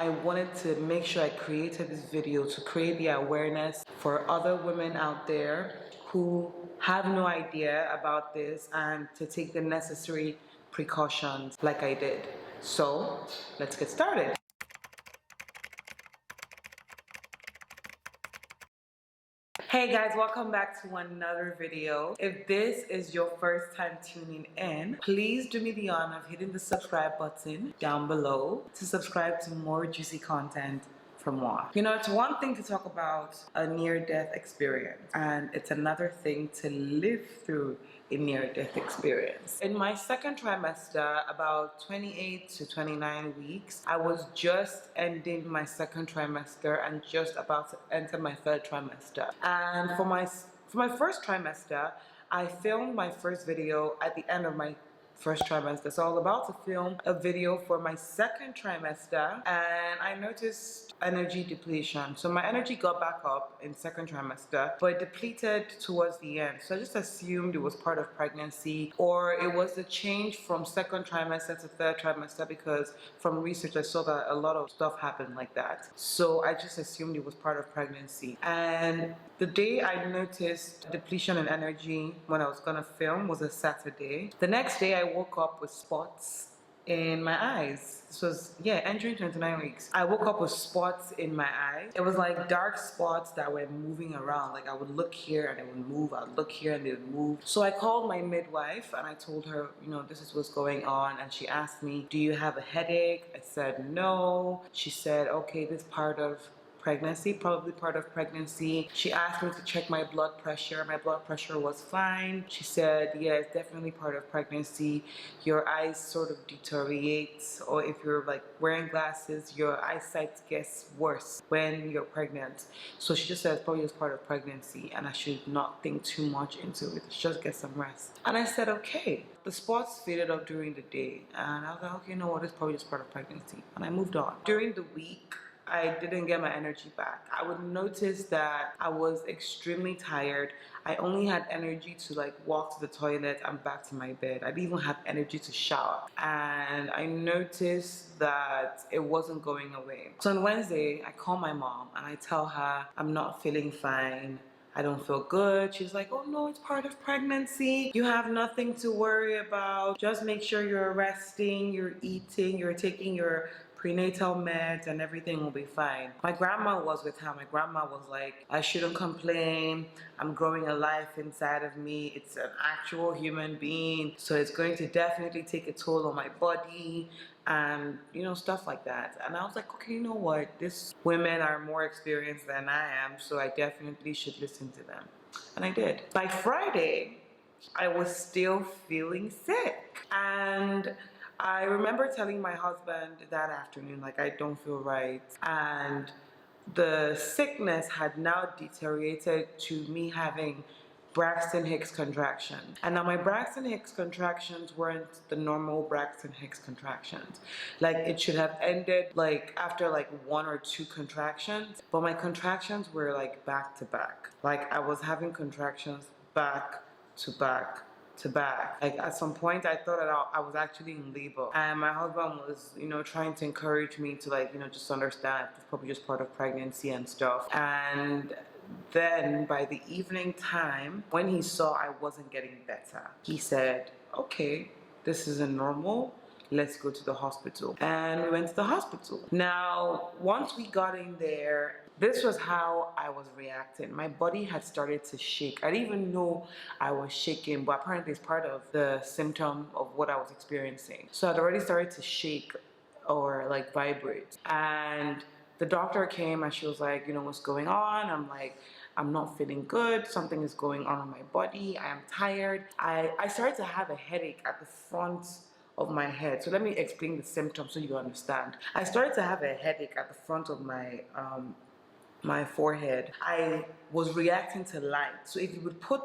I wanted to make sure I created this video to create the awareness for other women out there who have no idea about this and to take the necessary precautions like I did. So let's get started. Hey guys, welcome back to another video. If this is your first time tuning in, please do me the honor of hitting the subscribe button down below to subscribe to more juicy content from moi. You know, it's one thing to talk about a near-death experience, and it's another thing to live through a near-death experience. In my second trimester, about 28 to 29 weeks, I was just ending my second trimester and just about to enter my third trimester. And for my first trimester, I filmed my first video at the end of my first trimester. So I was about to film a video for my second trimester and I noticed energy depletion. So my energy got back up in second trimester, but it depleted towards the end. So I just assumed it was part of pregnancy, or it was the change from second trimester to third trimester, because from research I saw that a lot of stuff happened like that. So I just assumed it was part of pregnancy. And the day I noticed depletion in energy when I was gonna film was a Saturday. The next day I woke up with spots in my eyes. This was, entering 29 weeks. I woke up with spots in my eyes. It was like dark spots that were moving around. Like I would look here and it would move. I would look here and it would move. So I called my midwife and I told her, you know, this is what's going on. And she asked me, do you have a headache? I said, no. She said, okay, this is part of pregnancy, probably part of pregnancy. She asked me to check my blood pressure. My blood pressure was fine. She said, yeah, it's definitely part of pregnancy. Your eyes sort of deteriorate, or if you're like wearing glasses, your eyesight gets worse when you're pregnant. So she just said it's probably just part of pregnancy and I should not think too much into it. Just get some rest. And I said, okay. The spots faded up during the day and I was like, okay, you know what, it's probably just part of pregnancy. And I moved on. During the week, I didn't get my energy back. I would notice that I was extremely tired. I only had energy to like walk to the toilet and back to my bed. I didn't even have energy to shower. And I noticed that it wasn't going away. So on Wednesday, I call my mom and I tell her I'm not feeling fine. I don't feel good. She's like, oh no, it's part of pregnancy. You have nothing to worry about. Just make sure you're resting, you're eating, you're taking your prenatal meds and everything will be fine. My grandma was with her. My grandma was like, I shouldn't complain. I'm growing a life inside of me. It's an actual human being. So it's going to definitely take a toll on my body and, you know, stuff like that. And I was like, okay, you know what? These women are more experienced than I am, so I definitely should listen to them. And I did. By Friday, I was still feeling sick. And I remember telling my husband that afternoon, like, I don't feel right. And the sickness had now deteriorated to me having Braxton Hicks contractions. And now my Braxton Hicks contractions weren't the normal Braxton Hicks contractions. Like it should have ended like after like 1 or 2 contractions, but my contractions were like back to back. Like I was having contractions back to back to back. Like at some point I thought that I was actually in labor, and my husband was, you know, trying to encourage me to like, you know, just understand it's probably just part of pregnancy and stuff. And then by the evening time, when he saw I wasn't getting better, he said, okay, this isn't normal. Let's go to the hospital. And we went to the hospital. Now, once we got in there, this was how I was reacting. My body had started to shake. I didn't even know I was shaking, but apparently it's part of the symptom of what I was experiencing. So I'd already started to shake or like vibrate. And the doctor came and she was like, you know, what's going on? I'm like, I'm not feeling good. Something is going on in my body. I am tired. I started to have a headache at the front of my head. So let me explain the symptoms so you understand. I started to have a headache at the front of my my forehead. I was reacting to light. So if you would put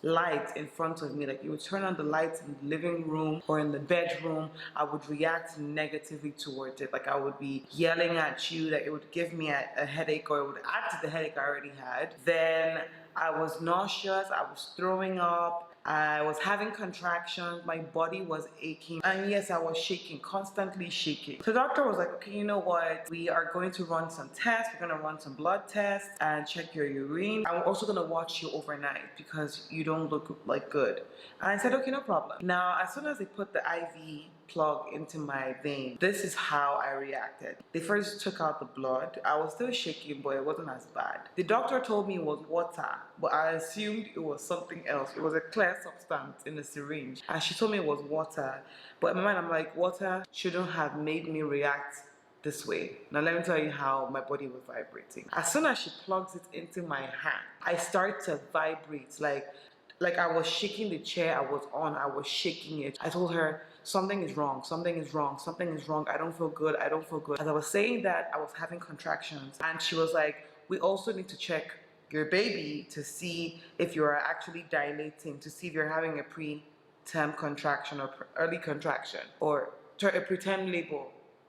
light in front of me, like you would turn on the lights in the living room or in the bedroom, I would react negatively towards it. Like I would be yelling at you, that it would give me a headache, or it would add to the headache I already had. Then I was nauseous, I was throwing up, I was having contractions, my body was aching, and yes, I was shaking, constantly shaking. So the doctor was like, okay, you know what? We are going to run some tests. We're going to run some blood tests and check your urine. I'm also going to watch you overnight because you don't look like good. And I said, okay, no problem. Now, as soon as they put the IV plug into my vein, this is how I reacted. They first took out the blood. I was still shaking, but it wasn't as bad. The doctor told me it was water, but I assumed it was something else. It was a clear substance in a syringe, and she told me it was water. But in my mind, I'm like, water shouldn't have made me react this way. Now let me tell you how my body was vibrating. As soon as she plugs it into my hand, I start to vibrate like I was shaking the chair I was on. I was shaking it. I told her, something is wrong, something is wrong, something is wrong. I don't feel good, I don't feel good. As I was saying that, I was having contractions, and she was like, we also need to check your baby to see if you are actually dilating, to see if you're having a preterm contraction or early contraction, or a preterm labor.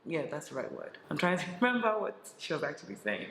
Yeah, that's the right word. I'm trying to remember what she was actually saying.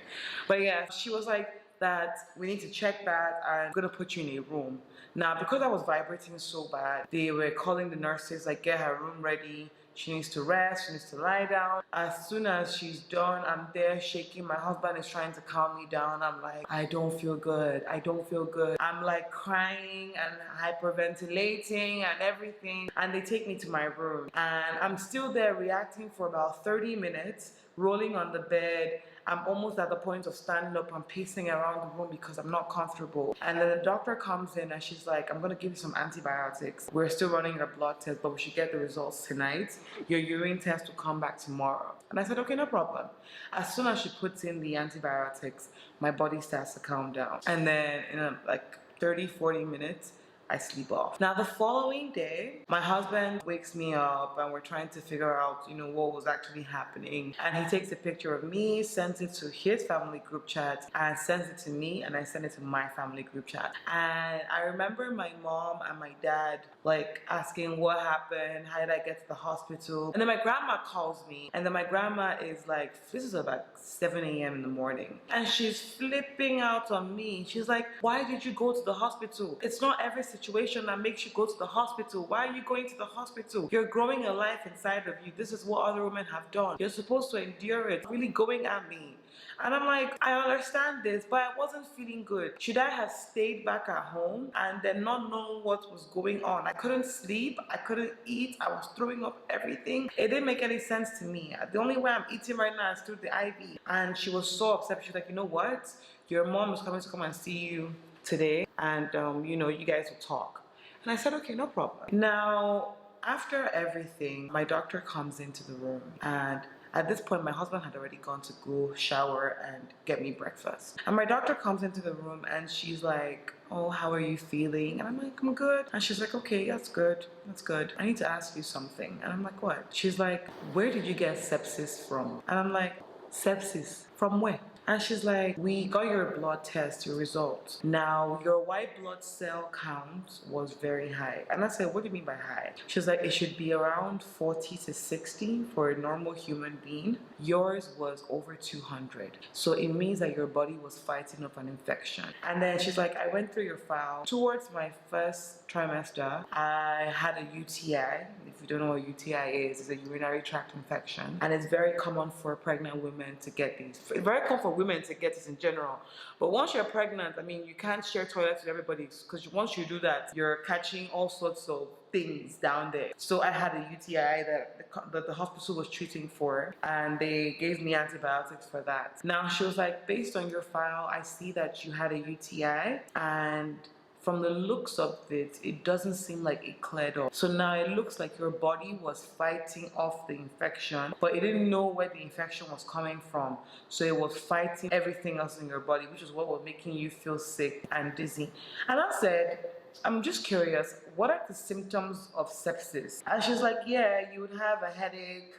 But yeah, she was like, that we need to check that. I'm gonna put you in a room. Now, because I was vibrating so bad, they were calling the nurses, like, get her room ready. She needs to rest, she needs to lie down. As soon as she's done, I'm there shaking. My husband is trying to calm me down. I'm like, I don't feel good, I don't feel good. I'm like crying and hyperventilating and everything. And they take me to my room. And I'm still there reacting for about 30 minutes, rolling on the bed. I'm almost at the point of standing up. I'm pacing around the room because I'm not comfortable. And then the doctor comes in and she's like, I'm gonna give you some antibiotics. We're still running your blood test, but we should get the results tonight. Your urine test will come back tomorrow. And I said, okay, no problem. As soon as she puts in the antibiotics, my body starts to calm down. And then in like 30, 40 minutes, I sleep off. Now the following day, my husband wakes me up and we're trying to figure out, what was actually happening. And he takes a picture of me, sends it to his family group chat, and sends it to me, and I send it to my family group chat. And I remember my mom and my dad like asking what happened, how did I get to the hospital? And then my grandma calls me, and then my grandma is like, this is about 7 a.m. in the morning. And she's flipping out on me. She's like, why did you go to the hospital? It's not every situation that makes you go to the hospital. Why are you going to the hospital? You're growing a life inside of you. This is what other women have done. You're supposed to endure it. Really going at me. And I'm like, I understand this, but I wasn't feeling good. Should I have stayed back at home and then not knowing what was going on? I couldn't sleep, I couldn't eat, I was throwing up everything. It didn't make any sense to me. The only way I'm eating right now is through the IV. And she was so upset. She's like, you know what? Your mom is coming to come and see you today, and you guys will talk. And I said, okay, no problem. Now, after everything, my doctor comes into the room, and at this point, my husband had already gone to go shower and get me breakfast. And my doctor comes into the room and she's like, oh, how are you feeling? And I'm like, I'm good. And she's like, okay, that's good. That's good. I need to ask you something. And I'm like, what? She's like, where did you get sepsis from? And I'm like, sepsis? From where? And she's like, we got your blood test, your results. Now, your white blood cell count was very high. And I said, what do you mean by high? She's like, it should be around 40 to 60 for a normal human being. Yours was over 200. So it means that your body was fighting off an infection. And then she's like, I went through your file. Towards my first trimester, I had a UTI. If you don't know what UTI is, it's a urinary tract infection. And it's very common for pregnant women to get these. It's very common for women to get this in general, but once you're pregnant, you can't share toilets with everybody, because once you do that, you're catching all sorts of things down there. So I had a UTI that the hospital was treating for, and they gave me antibiotics for that. Now she was like, based on your file, I see that you had a UTI, and from the looks of it, it doesn't seem like it cleared up. So now it looks like your body was fighting off the infection, but it didn't know where the infection was coming from. So it was fighting everything else in your body, which is what was making you feel sick and dizzy. And I said, I'm just curious, what are the symptoms of sepsis? And she's like, yeah, you would have a headache,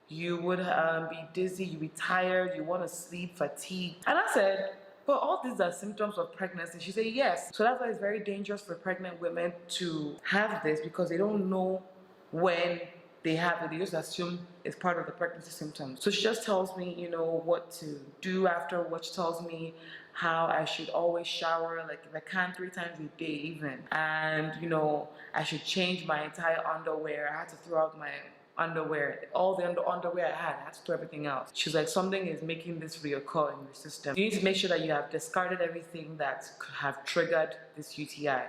you would be dizzy, you'd be tired, you want to sleep, fatigue. And I said, but all these are symptoms of pregnancy. She said, yes. So that's why it's very dangerous for pregnant women to have this, because they don't know when they have it, they just assume it's part of the pregnancy symptoms. So she just tells me, you know, what to do after, what she tells me how I should always shower, like if I can 3 times a day even. And, you know, I should change my entire underwear. I had to throw out my underwear, all the underwear I had to throw everything out. She's like, something is making this reoccur in your system. You need to make sure that you have discarded everything that could have triggered this UTI.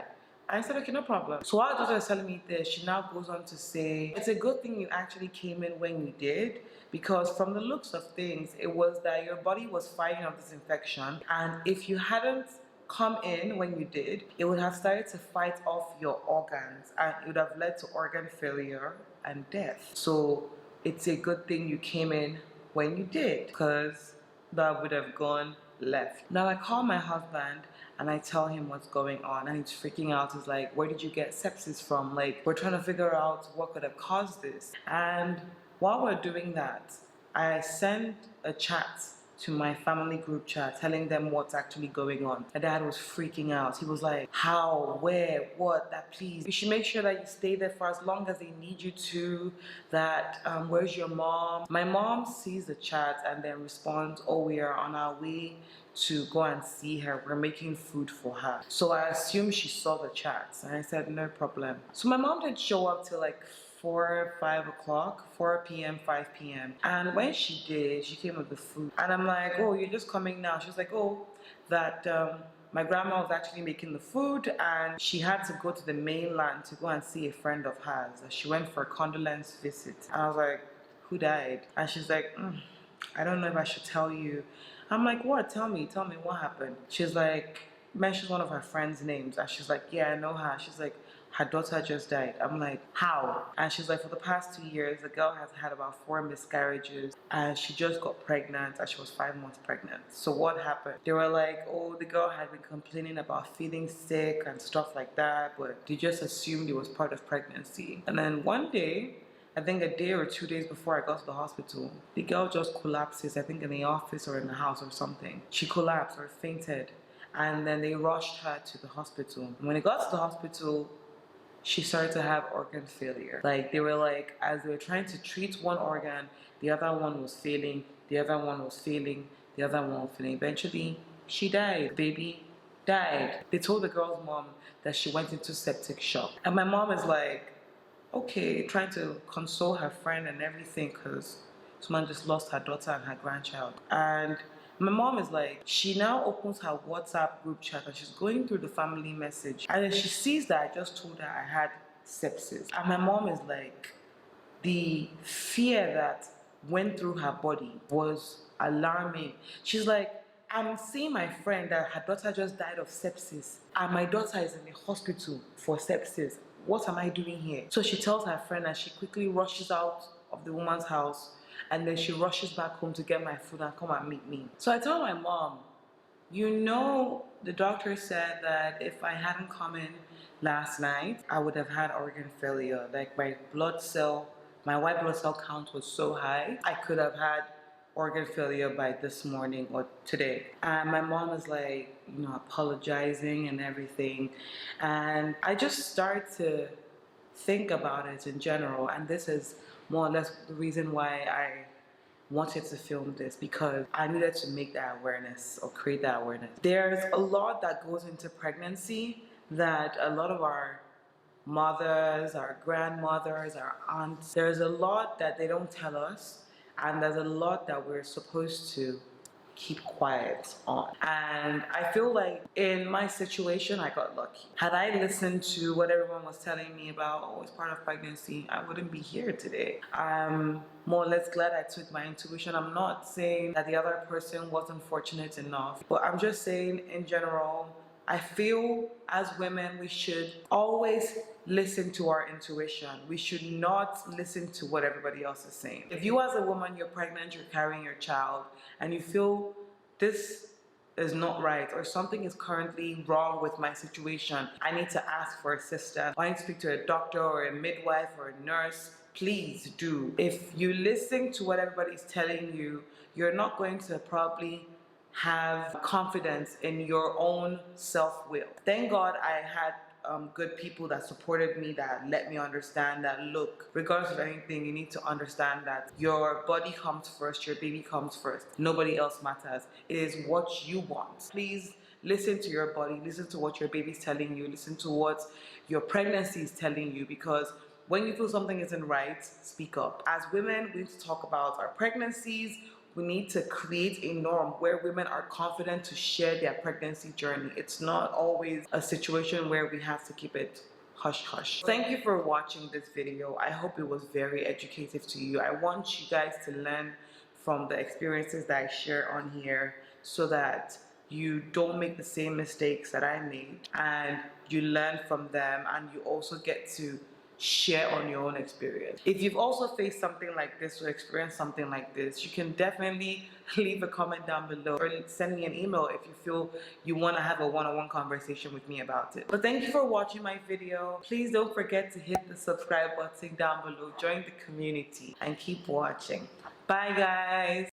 I said, okay, no problem. So while the doctor is telling me this, she now goes on to say, it's a good thing you actually came in when you did, because from the looks of things, it was that your body was fighting off this infection, and if you hadn't come in when you did, it would have started to fight off your organs, and it would have led to organ failure and death. So it's a good thing you came in when you did, because that would have gone left. Now I call my husband and I tell him what's going on, and he's freaking out. He's like, where did you get sepsis from? Like, we're trying to figure out what could have caused this. And while we're doing that, I send a chat to my family group chat telling them what's actually going on. My dad was freaking out. He was like, how, where, what, that please, you should make sure that you stay there for as long as they need you to, that where's your mom? My mom sees the chat and then responds, oh, we are on our way to go and see her. We're making food for her. So I assumed she saw the chats, and I said, no problem. So my mom didn't show up till like 5 o'clock, 4 p.m., 5 p.m. And when she did, she came with the food. And I'm like, oh, you're just coming now. She's like, oh, that my grandma was actually making the food, and she had to go to the mainland to go and see a friend of hers. She went for a condolence visit. And I was like, who died? And she's like, I don't know if I should tell you. I'm like, what? Tell me what happened. She's like, mentions one of her friends' names, and she's like, yeah, I know her. She's like, her daughter just died. I'm like, how? And she's like, for the past 2 years, the girl has had about 4 miscarriages, and she just got pregnant, and she was 5 months pregnant. So what happened? They were like, oh, the girl had been complaining about feeling sick and stuff like that, but they just assumed it was part of pregnancy. And then one day, I think a day or 2 days before I got to the hospital, the girl just collapses, I think in the office or in the house or something. She collapsed or fainted, and then they rushed her to the hospital. And when they got to the hospital, she started to have organ failure. Like, they were like, as they were trying to treat one organ, the other one was failing, the other one was failing, the other one was failing. Eventually, she died. The baby died. They told the girl's mom that she went into septic shock. And my mom is like, okay, trying to console her friend and everything, because someone just lost her daughter and her grandchild. And my mom is like, she now opens her WhatsApp group chat and she's going through the family message, and then she sees that I just told her I had sepsis. And my mom is like, the fear that went through her body was alarming. She's like, I'm seeing my friend that her daughter just died of sepsis, and my daughter is in the hospital for sepsis. What am I doing here? So she tells her friend, and she quickly rushes out of the woman's house, and then she rushes back home to get my food and come and meet me. So I tell my mom, you know, the doctor said that if I hadn't come in last night, I would have had organ failure. Like, my white blood cell count was so high, I could have had organ failure by this morning or today. And my mom is like, you know, apologizing and everything. And I just started to think about it in general. And this is more or less the reason why I wanted to film this, because I needed to make that awareness or create that awareness. There's a lot that goes into pregnancy that a lot of our mothers, our grandmothers, our aunts, there's a lot that they don't tell us, and there's a lot that we're supposed to keep quiet on. And I feel like in my situation, I got lucky. Had I listened to what everyone was telling me about, oh, it's part of pregnancy, I wouldn't be here today. I'm more or less glad I took my intuition. I'm not saying that the other person wasn't fortunate enough, but I'm just saying in general, I feel as women, we should always listen to our intuition. We should not listen to what everybody else is saying. If you as a woman, you're pregnant, you're carrying your child, and you feel this is not right, or something is currently wrong with my situation, I need to ask for assistance, I need to speak to a doctor or a midwife or a nurse, please do. If you listen to what everybody's telling you, you're not going to probably have confidence in your own self-will. Thank God I had good people that supported me, that let me understand that, look, regardless of anything, you need to understand that your body comes first, your baby comes first. Nobody else matters. It is what you want. Please listen to your body, listen to what your baby's telling you, listen to what your pregnancy is telling you, because when you feel something isn't right, speak up. As women, we need to talk about our pregnancies. We need to create a norm where women are confident to share their pregnancy journey. It's not always a situation where we have to keep it hush hush. Thank you for watching this video. I hope it was very educative to you. I want you guys to learn from the experiences that I share on here so that you don't make the same mistakes that I made, and you learn from them, and you also get to share on your own experience. If you've also faced something like this or experienced something like this, you can definitely leave a comment down below or send me an email if you feel you want to have a one-on-one conversation with me about it. But thank you for watching my video. Please don't forget to hit the subscribe button down below, join the community, and keep watching. Bye guys.